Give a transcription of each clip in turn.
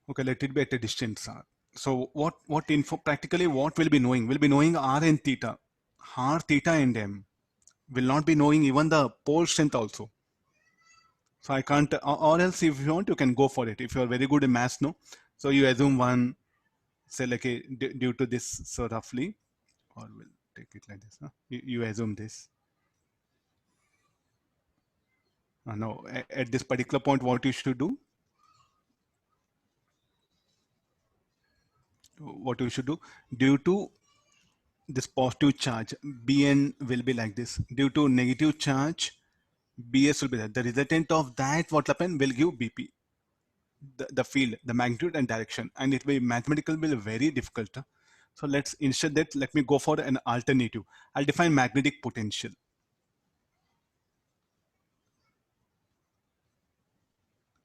Okay, let it be at a distance r. So what info practically what we'll be knowing? We'll be knowing r and theta, r, theta, and m. Will not be knowing even the pole strength also. So I can't, or else if you want, you can go for it. If you're very good in maths, no. So you assume one, say like a due to this, so roughly, or we'll take it like this. Huh? You assume this. No, at this particular point, what you should do? What you should do? Due to this positive charge, Bn will be like this. Due to negative charge, Bs will be there. The resultant of that, what happen, will give Bp. The field, the magnitude and direction, and it will be mathematical will be very difficult. So let's instead that let me go for an alternative. I'll define magnetic potential.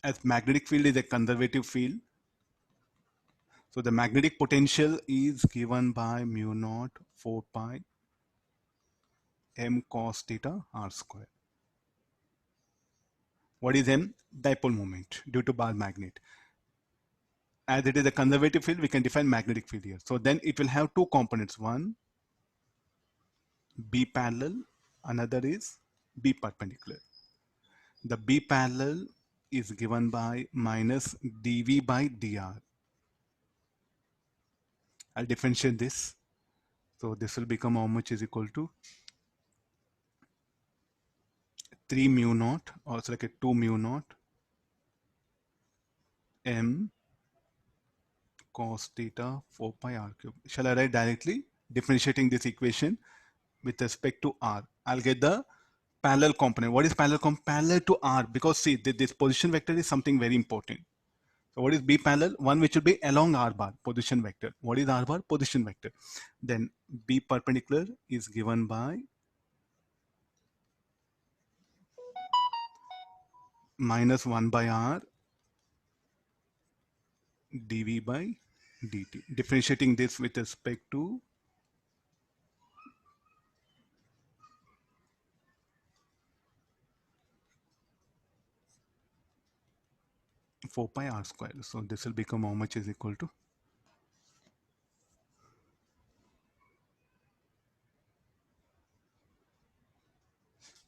As magnetic field is a conservative field, so the magnetic potential is given by mu naught 4 pi m cos theta r square. What is m? Dipole moment due to bar magnet. As it is a conservative field, we can define magnetic field here. So then it will have two components. One, B parallel, another is B perpendicular. The B parallel is given by minus dV by dr. I'll differentiate this. So this will become how much is equal to 3 mu naught, or it's like a 2 mu naught m cos theta 4 pi r cube. Shall I write directly differentiating this equation with respect to r? I'll get the parallel component. What is parallel component? Parallel to r, because see this position vector is something very important. So what is B parallel? One which will be along r bar, position vector. What is r bar? Position vector. Then B perpendicular is given by minus 1 by r dV by dt. Differentiating this with respect to 4 pi r square. So this will become how much is equal to,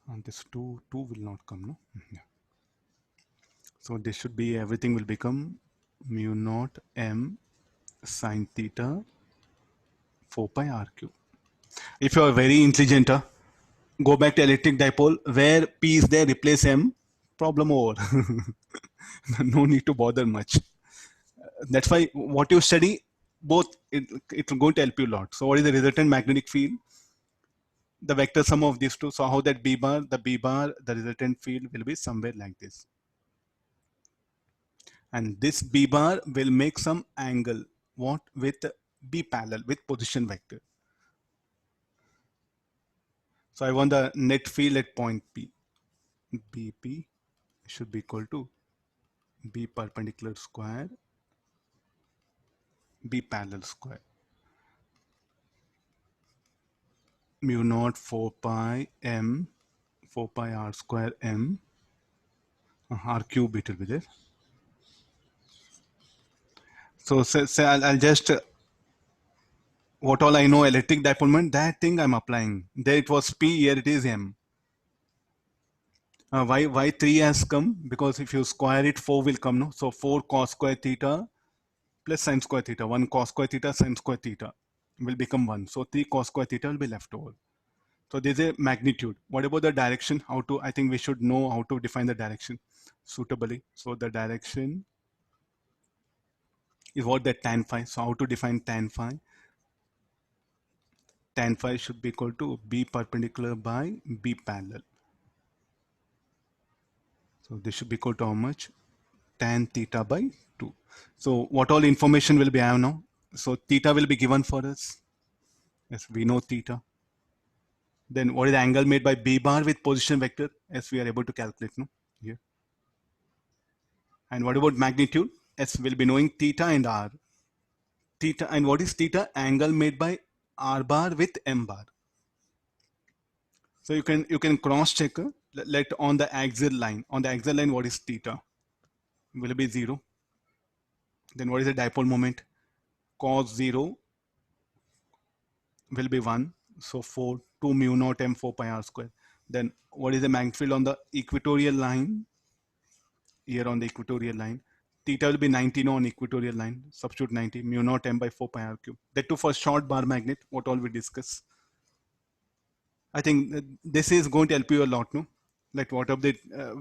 and this 2 will not come, no? Yeah. So this should be, everything will become mu naught m sine theta 4 pi r cube. If you are very intelligent, go back to electric dipole, where P is there, replace M, problem over. No need to bother much. That's why what you study, both, it's going to help you a lot. So what is the resultant magnetic field? The vector sum of these two. So how that B bar, the resultant field will be somewhere like this. And this B bar will make some angle. What? With B parallel, with position vector. So I want the net field at point P. BP should be equal to B perpendicular square, B parallel square. Mu naught 4 pi m, 4 pi r square m, r cube it will be there. So say I'll just, what all I know, electric dipole moment, that thing I'm applying. There it was P, here it is m. Why 3 has come? Because if you square it, 4 will come, no? So 4 cos square theta plus sine square theta. 1 cos square theta, sine square theta will become 1. So 3 cos square theta will be left over. So there's a magnitude. What about the direction? How to, I think we should know how to define the direction suitably. So the direction is what, the tan phi. So how to define tan phi? Tan phi should be equal to B perpendicular by B parallel. So this should be equal to how much? Tan theta by 2. So what all information will be I have now? So theta will be given for us. Yes, we know theta. Then what is the angle made by B bar with position vector? As we are able to calculate, no? Here. And what about magnitude? As we'll be knowing theta and r. Theta, and what is theta? Angle made by r bar with m bar. So you can cross check. Let on the axial line. On the axial line, what is theta? Will it be 0? Then what is the dipole moment? Cos 0 will be 1. So 4, 2 mu naught m 4 pi r square. Then what is the magnetic field on the equatorial line? Here on the equatorial line. Theta will be 90 on equatorial line. Substitute 90, mu naught m by 4 pi r cube. That too for short bar magnet, what all we discuss. I think this is going to help you a lot, no? Like what of the,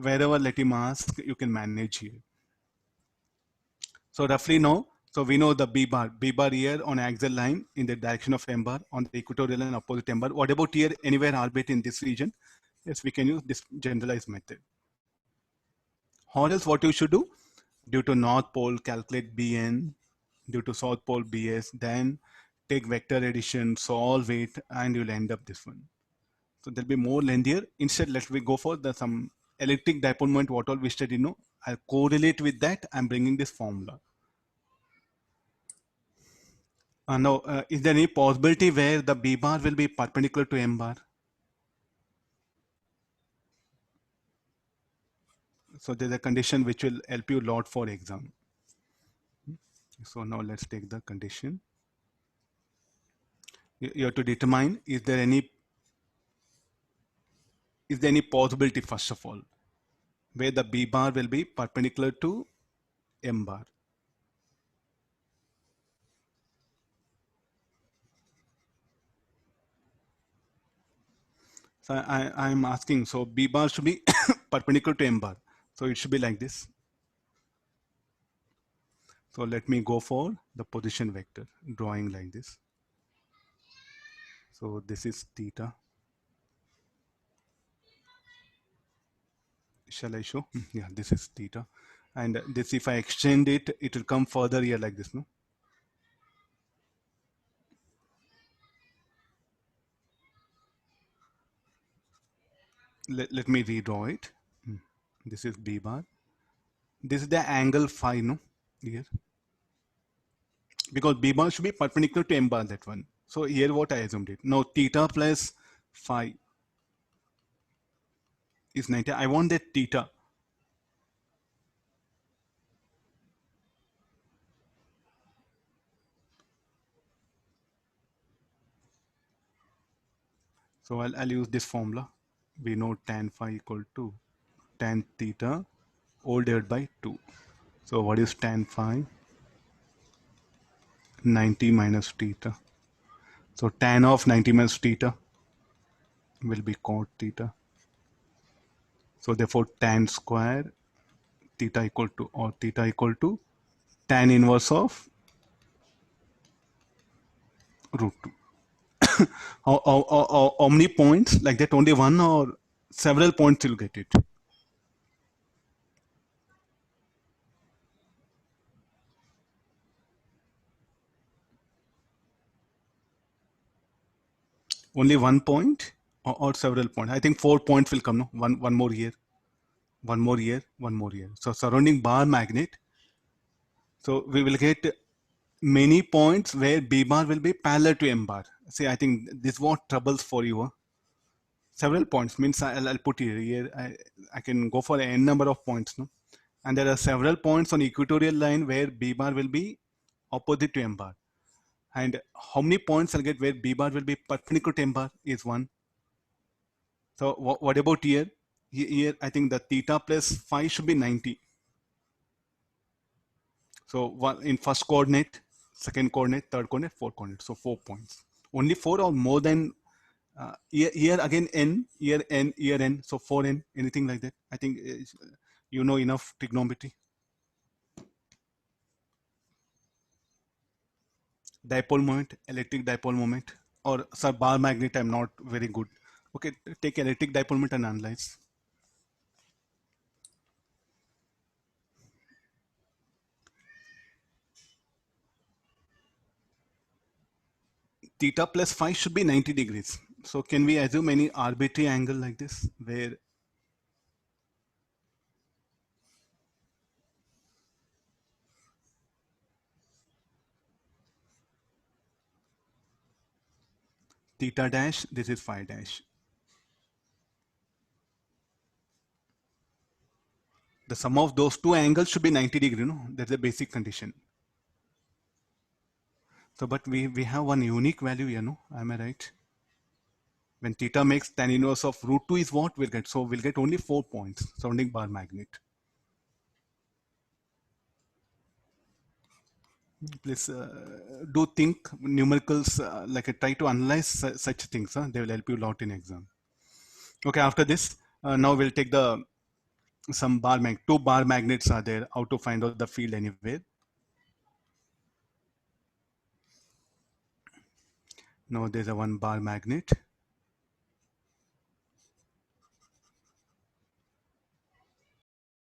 wherever let him ask, you can manage here. So roughly now, so we know the B bar here on axial line in the direction of M bar on the equatorial line opposite M bar. What about here, anywhere orbit in this region? Yes, we can use this generalized method. Or else what you should do, due to North Pole, calculate Bn, due to South Pole Bs, then take vector addition, solve it, and you'll end up this one. So there'll be more lengthier. Instead, let me go for the some electric dipole moment, what all we studied, I'll correlate with that. I'm bringing this formula. Now, is there any possibility where the B bar will be perpendicular to M bar? So there's a condition which will help you a lot for exam. So now let's take the condition. You have to determine, is there any possibility, first of all, where the B bar will be perpendicular to M bar? So I'm asking, so B bar should be perpendicular to M bar. So it should be like this. So let me go for the position vector, drawing like this. So this is theta. Shall I show? Yeah, this is theta. And this, if I extend it, it will come further here like this, no? Let me redraw it. This is B bar. This is the angle phi, no? Here. Because B bar should be perpendicular to M bar, that one. So here what I assumed it. Now theta plus phi is 90. I want that theta. So I'll use this formula. We know tan phi equal to tan theta all divided by 2. So what is tan phi? 90 minus theta. So tan of 90 minus theta will be cot theta. So therefore tan square theta equal to, or theta equal to tan inverse of root 2. How many points like that? Only one or several points you'll get it? Only 1 point or several points? I think 4 points will come, no? One more here, one more here, one more here. So surrounding bar magnet. So we will get many points where B bar will be parallel to M bar. See, I think this is what troubles for you. Huh? Several points means I'll put here. I can go for n number of points, no? And there are several points on equatorial line where B bar will be opposite to M bar. And how many points I'll get where B bar will be perpendicular to M bar is 1. So what about here? Here I think the theta plus phi should be 90. So one in first coordinate, second coordinate, third coordinate, fourth coordinate. So 4 points. Only 4 or more than here again n, here n, here n. So 4n, anything like that. I think you know enough trigonometry. Dipole moment, electric dipole moment, or sir, bar magnet, I'm not very good. Okay, take electric dipole moment and analyze. Theta plus phi should be 90 degrees. So can we assume any arbitrary angle like this where theta dash, this is phi dash. The sum of those two angles should be 90 degree, no? That's the basic condition. So, but we have one unique value, you know, am I right? When theta makes tan inverse of root 2 is what we'll get. So we'll get only 4 points surrounding bar magnet. Please do think numericals, like try to analyze such things. They will help you a lot in exam. Okay, after this, now we'll take the some two bar magnets are there. How to find out the field anywhere. Now there's a one bar magnet.